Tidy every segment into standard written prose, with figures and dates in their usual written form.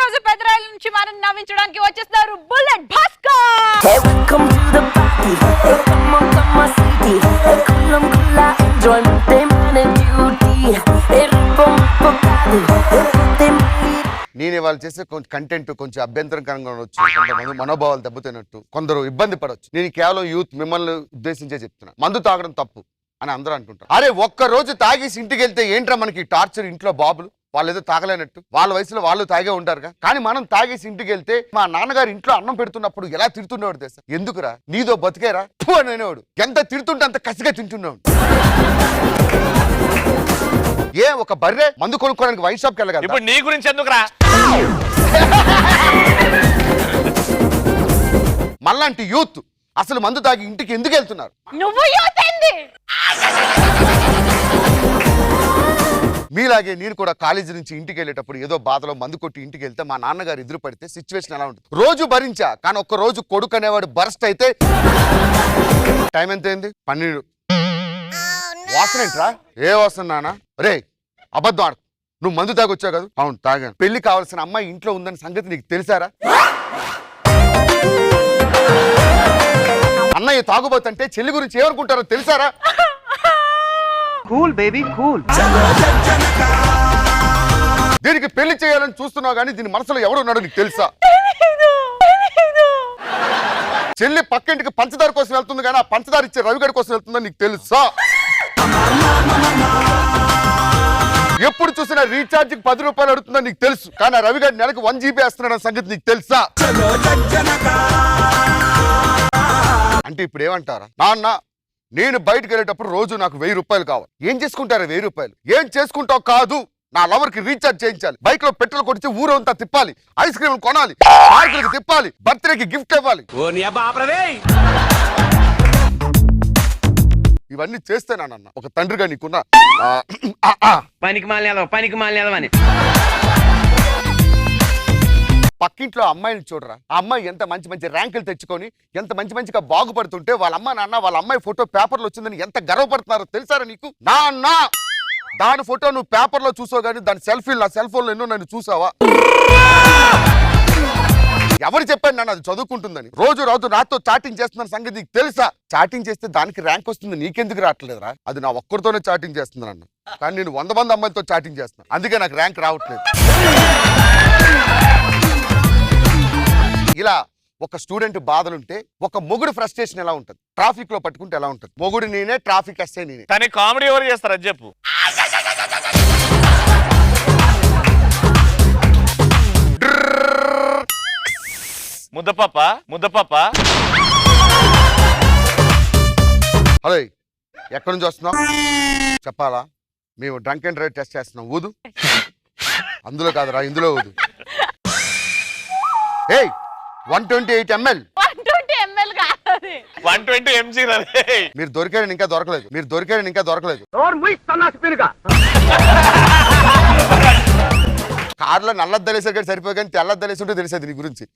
రోజు పెదరాయిల నుంచి మనం నవ్వించడానికి వచ్చేస్తారు bullet Bhaskar. Hey, welcome to the party. Hey, come on, sweetie. Hey, kulam kula enjoyment, they man and duty. Hey, ripom pokadu. Hey, నేను ఇవాళ చేసే కొంచెం కంటెంట్ కొంచెం అభ్యంతరకరంగా ఉండొచ్చు, కొంతమంది మనోభావాలు దెబ్బతిన్నట్టు, కొందరు ఇబ్బంది పడవచ్చు. నేను కేవలం యూత్ మిమ్మల్ని ఉద్దేశించే చెప్తున్నా. మందు తాగడం తప్పు అని అందరూ అంటుంటారు. అరే ఒక్క రోజు తాగేసి ఇంటికి వెళ్తే ఏంట్రా మనకి టార్చర్, ఇంట్లో బాబులు వాళ్ళు ఏదో తాగలేనట్టు, వాళ్ళ వయసులో వాళ్ళు తాగే ఉంటారుగా. కానీ మనం తాగేసి ఇంటికి వెళ్తే మా నాన్నగారు ఇంట్లో అన్నం పెడుతున్నప్పుడు ఎలా తిడుతుండేవాడు తెలుసా? ఎందుకురా నీదో బతికేరా అని అనేవాడు. ఎంత తిడుతుంటే అంత కసిగా తింటున్నాడు. ఏ ఒక బర్రె మందు కొనుక్కోవడానికి వైన్ షాప్కి వెళ్ళగలరు. ఇప్పుడు నీ గురించి ఎందుకురా? మళ్ళంటి యూత్ అసలు మందు తాగి ఇంటికి ఎందుకు వెళ్తున్నారు? నువ్వు యూత్ ఏంది? మీలాగే నేను కూడా కాలేజీ నుంచి ఇంటికి వెళ్ళేటప్పుడు ఏదో బాధలో మందు కొట్టి ఇంటికి వెళ్తే మా నాన్నగారు ఎదురు పడితే సిచ్యువేషన్ ఎలా ఉంటుంది? రోజు భరించా, కానీ ఒక్క రోజు కొడుకు అనేవాడు బరస్ట్ అయితే టైం ఎంత అయింది? 12. వాసన ఏంట్రా? ఏ వాసన నాన్న? రే అబద్ధం ఆడు, నువ్వు మందు తాగొచ్చావు కదా? అవును తాగాను. పెళ్లి కావాల్సిన అమ్మాయి ఇంట్లో ఉందని సంగతి నీకు తెలుసారా? అన్నయ్య తాగుబోతుంటే చెల్లి గురించి ఏమనుకుంటారో తెలుసారా? Cool baby cool. దీనికి పెళ్లి చేయాలని చూస్తున్నావు కానీ దీని మనసులో ఎవడున్నాడో నీకు తెలుసా? చెల్లి పక్కింటికి పంచదార కోసం వెళ్తుంది కానీ ఆ పంచదార ఇచ్చే రవిగడి కోసం వెళ్తుందని నీకు తెలుసా? ఎప్పుడు చూసినా రీఛార్జ్ కి 10 రూపాయలు అడుగుతుందని నీకు తెలుసు, కానీ ఆ రవిగడి నెలకు 1 GB వేస్తున్నాడు సంగతి నీకు తెలుసా? అంటే ఇప్పుడు ఏమంటారా? నాన్న నేను బయటకు వెళ్ళేటప్పుడు రోజు నాకు 1000 రూపాయలు కావాలి. ఏం చేసుకుంటారా 1000 రూపాయలు? ఏం చేసుకుంటావు కాదు, నా లవర్ కి రీఛార్జ్ చేయించాలి, బైక్ లో పెట్రోల్ కొడిచి ఊరంతా తిప్పాలి, ఐస్ క్రీమ్ కొనాలి, పార్కులకి తిప్పాలి, బర్త్డేకి గిఫ్ట్ ఇవ్వాలి. ఇవన్నీ చేస్తేనానన్న ఒక తండ్రిగా నీకున్న పనికి మాలినేదమని. పక్కింట్లో అమ్మాయిని చూడరా, ఆ అమ్మాయి ఎంత మంచి మంచి ర్యాంకులు తెచ్చుకొని ఎంత మంచిగా బాగుపడుతుంటే వాళ్ళ అమ్మ నాన్న వాళ్ళ అమ్మాయి ఫోటో పేపర్లో వచ్చిందని ఎంత గర్వపడుతున్నారో తెలుసారా నీకు? నాన్న దాని ఫోటో నువ్వు పేపర్లో చూసావు కానీ దాని సెల్ఫీలు నా సెల్ ఫోన్లో ఎన్నో నన్ను చూసావా? ఎవరు చెప్పాను నన్ను అది చదువుకుంటుందని? రోజు నాతో చాటింగ్ చేస్తున్న సంగతి నీకు తెలుసా? చాటింగ్ చేస్తే దానికి ర్యాంక్ వస్తుంది, నీకెందుకు రావట్లేదురా? అది నా ఒక్కరితోనే చాటింగ్ చేస్తుంది నన్ను, కానీ నేను 100 మంది అమ్మాయిలతో చాటింగ్ చేస్తున్నాను, అందుకే నాకు ర్యాంక్ రావట్లేదు. ఇలా ఒక స్టూడెంట్ బాధలుంటే ఒక మొగుడు ఫ్రస్ట్రేషన్ ఎలా ఉంటుంది? ట్రాఫిక్ లో పట్టుకుంటే ఎలా ఉంటుంది? మొగుడు నేనే, ట్రాఫిక్ ఎస్ఐ నేనే. కానీ కామెడీ ఎవరు చేస్తారు అది చెప్పు. ముద్దపప్ప హలో ఎక్కడి నుంచి వస్తున్నావు చెప్పాలా? మేము డ్రంక్ అండ్ డ్రైవ్ టెస్ట్ చేస్తున్నాం. ఊదు. అందులో కాదురా, ఇందులో ఊదు. ఏయ్ 128 ml. 120 ml కాదు, 120 mg. మీరు దొరికారని ఇంకా దొరకలేదు. కార్లో నల్లద్దలేసారు కానీ సరిపోయి, కానీ తెల్లద్దలేసి ఉంటే తెలిసేది నీ గురించి.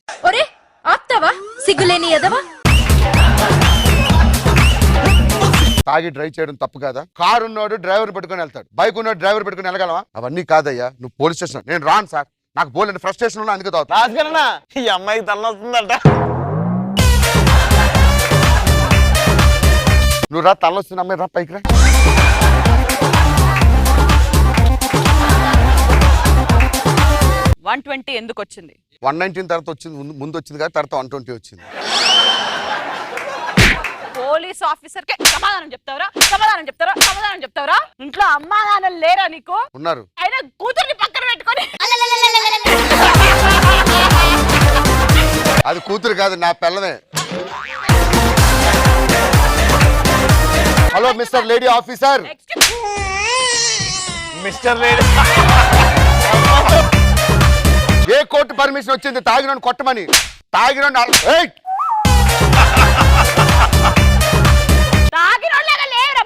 తాగి డ్రైవ్ చేయడం తప్పు కాదా? కారు ఉన్నాడు డ్రైవర్ పెట్టుకుని వెళ్తాడు, బైక్ ఉన్నాడు డ్రైవర్ పెట్టుకుని వెళ్ళగలవా? అవన్నీ కాదయ్యా. నువ్వు పోలీస్ స్టేషన్. నేను రాను సార్, నాకు బోల్డ్ ఫ్రస్ట్రేషన్ ఉన్నా అందుకే తాగుతా. ఈ అమ్మాయికి తలనొస్తుందంట. నువ్వు రా, తలనొస్తున్న అమ్మాయి రా, పైకి రా. ఎందుకు వచ్చింది? 119 తర్వాత వచ్చింది, ముందు వచ్చింది కదా, తర్వాత 120 వచ్చింది. పోలీస్ ఆఫీసర్ కే సమాధానం చెప్తావరా? ఇంట్లో అమ్మా నాన్న లేరా నీకు? ఉన్నారు. అయినా కూతుర్ని పక్కన పెట్టుకొని అది కూతురు కాదు, నా పిల్లనే. Hello mister lady officer. Mister lady ఏ కోర్టు పర్మిషన్ వచ్చింది తాగినోని కొట్టమని? తాగినోని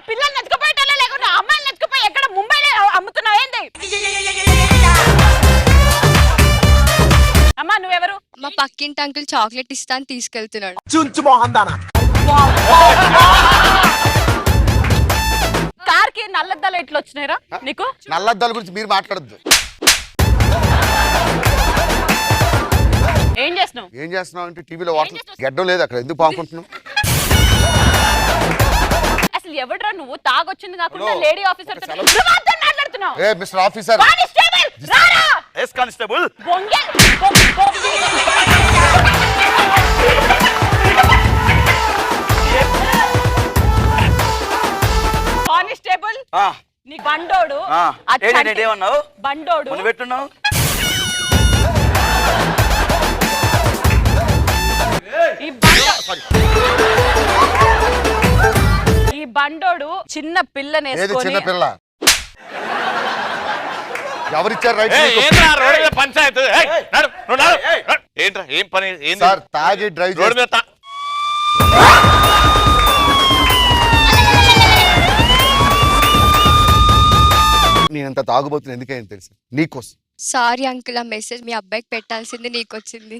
పిల్లలు నెచ్చుకుపోయేటోళ్ళే లేకుండా అమ్మాయిలు నెచ్చుకుపోయి ఎక్కడ ముంబైలో అమ్ముతున్నావు ఏంటి? అమ్మా నువ్వెవరు? మా పక్కింటి అంకుల్ చాక్లెట్ ఇస్తా అని తీసుకెళ్తున్నాడు. కార్ కి నల్లద్దాలు ఎట్లా వచ్చినాయిరా నీకు? నల్లద్దాల గురించి మీరు మాట్లాడద్దు. ఏం చేస్తున్నావు? ఏం చేస్తున్నావు అంటే టీవీలో వాటర్ గడ్డం లేదు అక్కడ, ఎందుకు పాకుంటున్నావు? అసలు ఎవడ్రా నువ్వు? తాగొచ్చింది కాకుండా హలో. లేడీ ఆఫీసర్ తో సెలవు. నువ్వు మాత్రం మాట్లాడుతున్నావు. ఏ మిస్టర్ ఆఫీసర్, కానిస్టేబుల్ రారా. Yes constable. బొంగెల్ కానిస్టేబుల్ నీ బండోడు ఆ చంటి- ఏమన్నావు? బండోడు మొన్న పెట్టున్నావు. ఈ బండోడు చిన్న పిల్లని ఏది వేసుకొని చిన్న పిల్ల? ఎవరిచ్చారు రైట్ ఏయ్, మీకు? ఏంట్రా రోడ్డు మీద పంచాయతీ? ఏయ్, నడు, నువ్వు నడు. ఏంట్రా ఏం పని? ఏంది? సార్ తాగి డ్రైవ్ రోడ్డు మీద నేనంత తాగుబోతున్నా ఎందుకని తెలుసు? నీకోసం. సారీ అంకుల్, ఆ మెసేజ్ మీ అబ్బాయికి పెట్టాల్సింది నీకు వచ్చింది.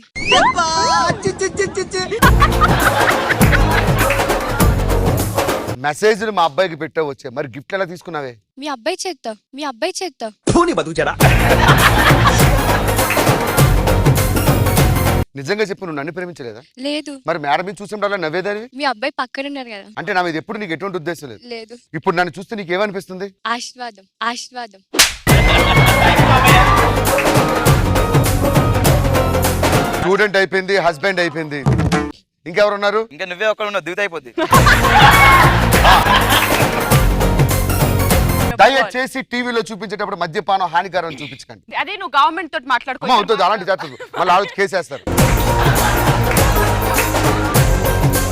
మెసేజ్లు మా అబ్బాయికి పెట్టావు వచ్చే, మరి గిఫ్ట్ ఎలా తీసుకున్నావే? మీ అబ్బాయి చేద్దాం, మీ అబ్బాయి చేద్దాం. నిజంగా చెప్పు, నువ్వు నన్ను ప్రేమించలేదా? లేదు, మరి మేడం మీద చూసినప్పుడల్లా నవ్వేదానివి. మీ అబ్బాయి పక్కన ఉన్నారు కదా. అంటే నా మీద ఎప్పుడు నీకు ఎటువంటి ఉద్దేశం లేదు. లేదు, ఇప్పుడు నన్ను చూస్తే నీకు ఏమనిపిస్తుంది? ఆశీర్వాదం, ఆశీర్వాదం. స్టూడెంట్ అయిపోయింది, హస్బెండ్ అయిపోయింది, ఇంకెవరున్నారు? ఇంకా నువ్వే ఒక్కడ ఉన్నావు, దిగుత అయిపోద్ది. దయచేసి టీవీలో చూపించేటప్పుడు మద్యపానం హానికరం చూపించకండి. అదే నువ్వు గవర్నమెంట్ తోటి మాట్లాడుకో. అమ్మ వద్దు, అలాంటి చేస్తారు మళ్ళీ ఆలోచన కేసేస్తారు.